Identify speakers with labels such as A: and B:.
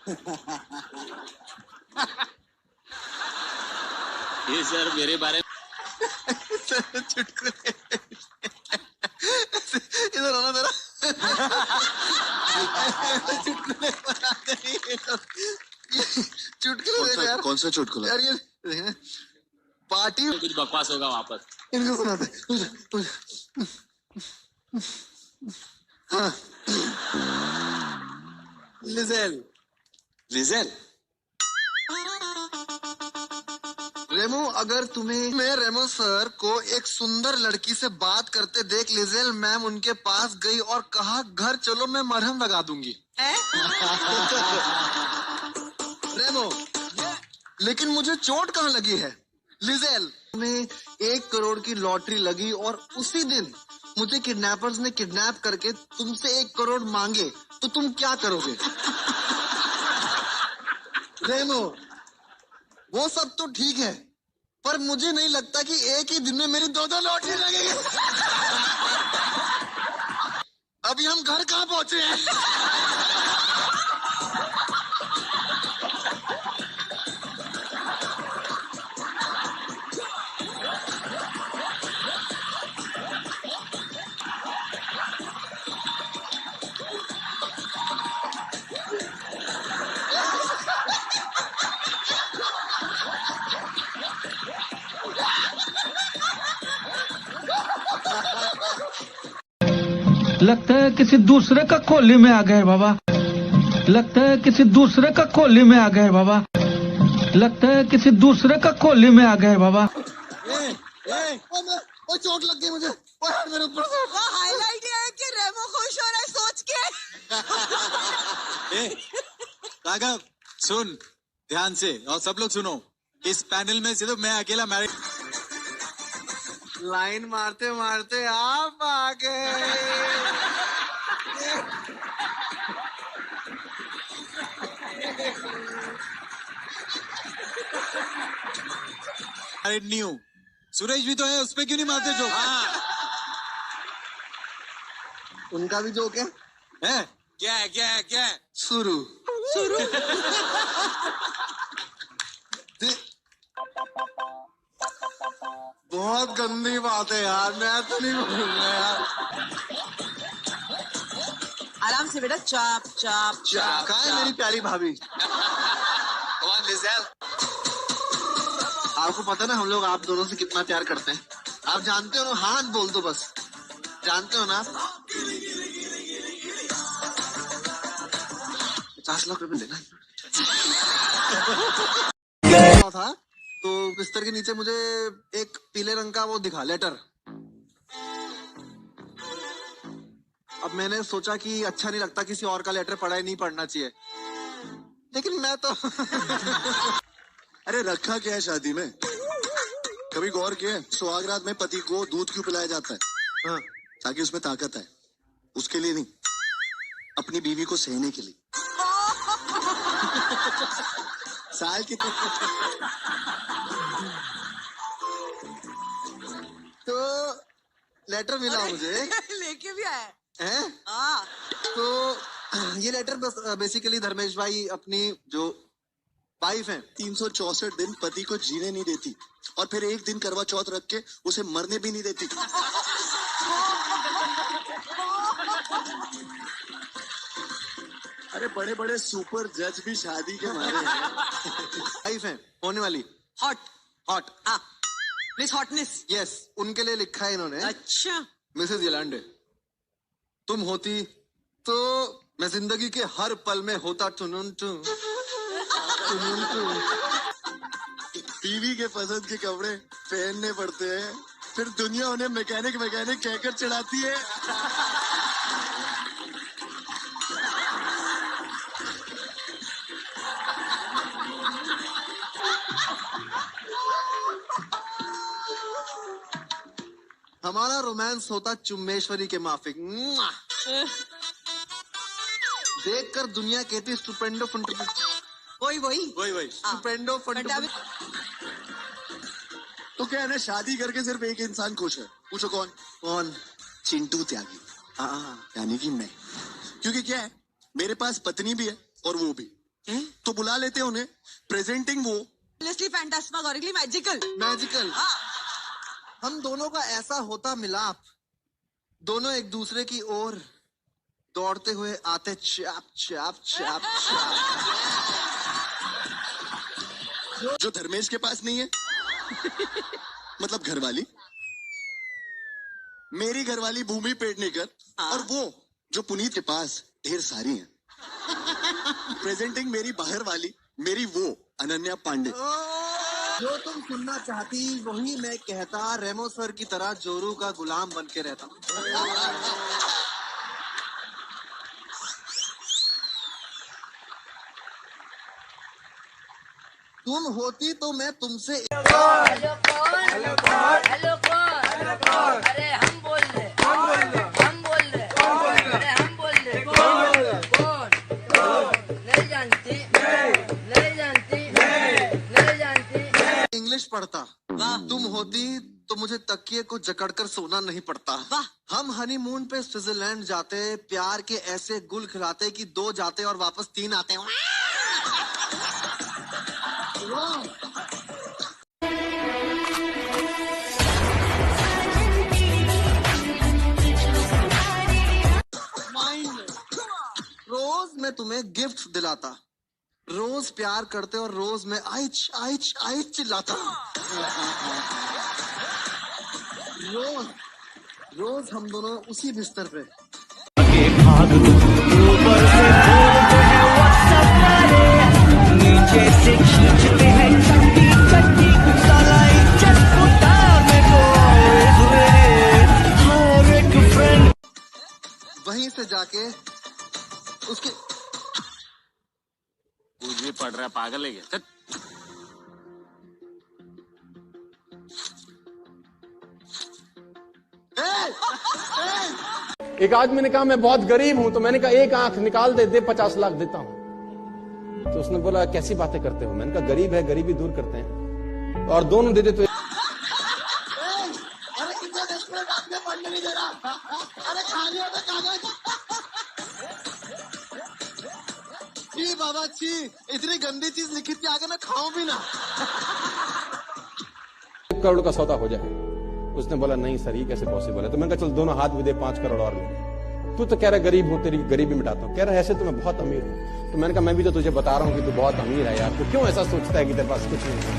A: ये सर मेरे बारे में
B: चुटकुले इधर आना जरा। चुटकुले बनाते हैं ये लोग। चुटकुले देखो यार।
C: कौन सा चुटकुला?
B: यार ये पार्टी
A: कुछ बकवास होगा वापस।
B: इनको सुनाते। हाँ। Liesel
C: Liesel.
B: रेमो, अगर मैं रेमो सर को एक सुंदर लड़की से बात करते देख लिजेल मैम उनके पास गई और कहा घर चलो मैं मरहम लगा दूंगी। रेमो, लेकिन मुझे चोट कहाँ लगी है? लिजेल, में 1 करोड़ की लॉटरी लगी और उसी दिन मुझे किडनैपर्स ने किडनैप करके तुमसे 1 करोड़ मांगे तो तुम क्या करोगे? रेमो, वो सब तो ठीक है पर मुझे नहीं लगता कि एक ही दिन में मेरी 2 लॉटरी लगेगी। अभी हम घर कहाँ पहुंचे हैं?
D: लगता है किसी दूसरे का कोली में आ गए बाबा। लगता है किसी दूसरे का कोली में आ गए बाबा। लगता है किसी दूसरे का कोली में आ गए बाबा।
B: ओ चोट लग गई मुझे। मेरे ऊपर से।
E: वो हाईलाइट ये है कि रेमो खुश हो रहा है सोच के।
C: राघव सुन ध्यान से और सब लोग सुनो। इस पैनल में सिर्फ मैं अकेला मैरिड।
B: लाइन मारते मारते आप आ गए।
C: नहीं हूँ। सुरेश भी तो है, उस पे क्यों नहीं मारते जोक?
B: उनका भी जोक है?
C: क्या है क्या है क्या है?
B: शुरू बहुत गंदी बात है यार, मैं तो नहीं बोलूंगा यार।
E: आराम से बेटा, चाप चाप चाप।
B: कहाँ है मेरी प्यारी भाभी? आपको पता ना हम लोग आप दोनों से कितना प्यार करते हैं। आप जानते हो ना, हाँ बोल दो बस। जानते हो ना? 50 लाख रुपए लेना था तो बिस्तर के नीचे मुझे एक पीले रंग का वो दिखा लेटर। अब मैंने सोचा कि अच्छा नहीं लगता किसी और का लेटर पढ़ा ही नहीं पढ़ना चाहिए, लेकिन मैं तो
C: अरे रखा क्या है शादी में? कभी गौर किया सुहागरात में पति को दूध क्यों पिलाया जाता है?
B: हाँ।
C: ताकि उसमें ताकत है। उसके लिए नहीं, अपनी बीवी को सहने के लिए। साल की
B: तो लेटर मिला मुझे।
E: लेके भी आया
B: हैं?
E: हाँ।
B: तो ये लेटर बेसिकली धर्मेश भाई अपनी जो वाइफ है
C: 364 दिन पति को जीने नहीं देती और फिर एक दिन करवा चौथ रख के उसे मरने भी नहीं देती। अरे बड़े बड़े सुपर जज भी शादी के मारे हैं।
B: वाइफ है होने वाली
E: hot
B: hot
E: miss hotness.
B: Yes, उनके लिए लिखा है इन्होंने।
E: अच्छा।
B: मिसेज यलांडे, तुम होती तो मैं जिंदगी के हर पल में होता टुनुन टू।
C: बीवी के पसंद के कपड़े पहनने पड़ते हैं, फिर दुनिया उन्हें मैकेनिक मैकेनिक कहकर चढ़ाती है।
B: हमारा रोमांस होता चुम्बेश्वरी के माफिक। देखकर दुनिया कहती स्टुपेंडो
E: वही
B: स्टुपेंडो
C: तो क्या है ना, शादी करके सिर्फ एक इंसान खुश है। पूछो कौन?
B: कौन?
C: चिंटू त्यागी, यानी कि मैं। क्योंकि क्या है, मेरे पास पत्नी भी है और वो भी। तो बुला लेते उन्हें, प्रेजेंटिंग वो।
E: Honestly, phantasmagorically magical.
B: मैजिकल। हम दोनों का ऐसा होता मिलाप, दोनों एक दूसरे की ओर दौड़ते हुए आते, चाप चाप चाप चाप।
C: जो धर्मेश के पास नहीं है मतलब घरवाली, मेरी घरवाली भूमि पेडनेकर, और वो जो पुनीत के पास ढेर सारी हैं। प्रेजेंटिंग मेरी बाहर वाली, मेरी वो अनन्या पांडे।
B: जो तुम सुनना चाहती वही मैं कहता, रेमो सर की तरह जोरू का गुलाम बन के रहता। तुम होती तो मैं तुमसे
F: हेलो कौन? हेलो कौन? अरे हम बोल रहे, अरे हम बोल रहे। कौन? नहीं जानती।
B: इंग्लिश पढ़ता। तुम होती तो मुझे तकिए को जकड़कर सोना नहीं पड़ता। हम हनीमून पे स्विट्जरलैंड जाते, प्यार के ऐसे गुल खिलाते कि 2 जाते और वापस 3 आते। रोज मैं तुम्हें गिफ्ट दिलाता, रोज प्यार करते और रोज मैं आइच आइच आइच चिल्लाता। रोज हम दोनों उसी बिस्तर पे। वहीं से जाके उसके
A: कुछ भी पढ़ रहा है, पागल है क्या? चल।
G: एक आदमी ने कहा मैं बहुत गरीब हूं, तो मैंने कहा एक आंख निकाल दे 50 लाख देता हूं। तो उसने बोला कैसी बातें करते हो? मैंने कहा गरीब है, गरीबी दूर करते हैं, और दोनों दे दे तो।
B: अरे कितना रेस्टोरेंट आपने पढ़ने नहीं दे रहा। अरे खाली होता कागज। छी बाबा छी, इतनी गंदी चीज लिखी थी, आगे मैं खाऊं भी ना।
G: 1 करोड़ का सौदा हो जाए। उसने बोला नहीं सर, ये कैसे पॉसिबल है? तो मैंने कहा चल दोनों हाथ भी दे, 5 करोड़ और ले। तू तो कह रहा गरीब हूं, तेरी गरीबी मिटाता हूं। कह रहा ऐसे तो मैं बहुत अमीर हूं। तो मैंने कहा मैं भी तो तुझे बता रहा हूं कि तू बहुत अमीर है यार, तू क्यों ऐसा सोचता है कि तेरे पास कुछ नहीं है?